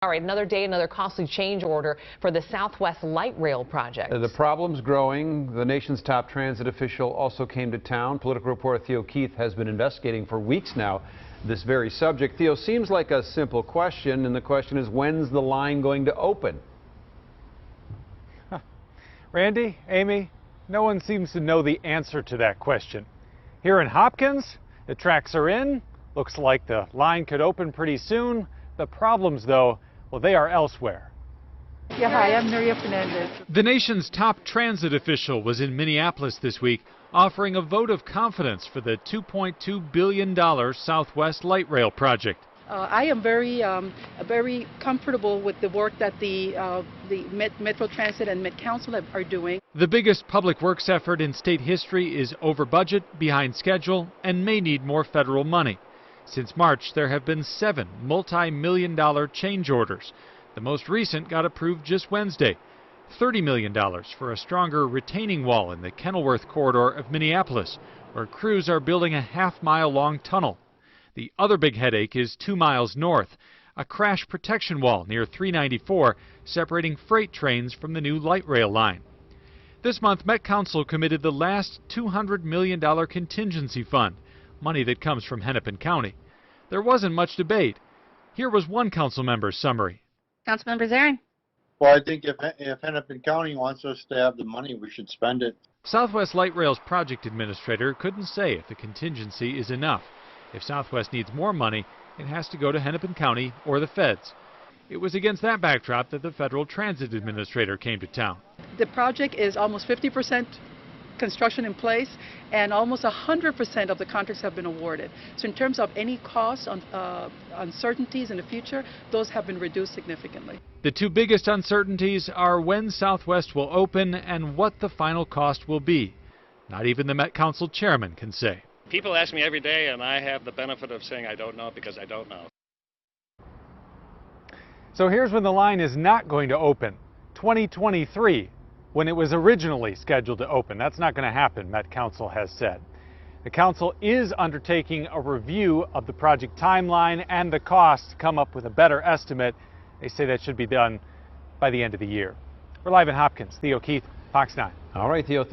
All right, another day, another costly change order for the Southwest Light Rail project. The problem's growing. The nation's top transit official also came to town. Political reporter Theo Keith has been investigating for weeks now this very subject. Theo, seems like a simple question, and the question is, when's the line going to open? Randy, Amy, no one seems to know the answer to that question. Here in Hopkins, the tracks are in. Looks like the line could open pretty soon. The problems, though, well, they are elsewhere. Yeah, hi, I'm Maria Fernandez. The nation's top transit official was in Minneapolis this week, offering a vote of confidence for the $2.2 billion Southwest Light Rail project. I am very comfortable with the work that the Metro Transit and Met Council are doing. The biggest public works effort in state history is over budget, behind schedule, and may need more federal money. Since March, there have been 7 multi-million-dollar change orders. The most recent got approved just Wednesday. $30 million for a stronger retaining wall in the Kenilworth corridor of Minneapolis, where crews are building a half-mile-long tunnel. The other big headache is 2 miles north, a crash protection wall near 394 separating freight trains from the new light rail line. This month, Met Council committed the last $200 million contingency fund, money that comes from Hennepin County. There wasn't much debate. Here was one council member's summary. Councilmember Zarin. Well, I think if Hennepin County wants us to have the money, we should spend it. Southwest Light Rail's project administrator couldn't say if the contingency is enough. If Southwest needs more money, it has to go to Hennepin County or the feds. It was against that backdrop that the federal transit administrator came to town. The project is almost 50% construction in place, and almost 100% of the contracts have been awarded. So in terms of any costs on uncertainties in the future, those have been reduced significantly. The two biggest uncertainties are when Southwest will open and what the final cost will be. Not even the Met Council chairman can say. People ask me every day, and I have the benefit of saying I don't know because I don't know. So here's when the line is not going to open. 2023, when it was originally scheduled to open. That's not going to happen, Met Council has said. The council is undertaking a review of the project timeline and the costs to come up with a better estimate. They say that should be done by the end of the year. We're live in Hopkins. Theo Keith, Fox 9. All right, Theo,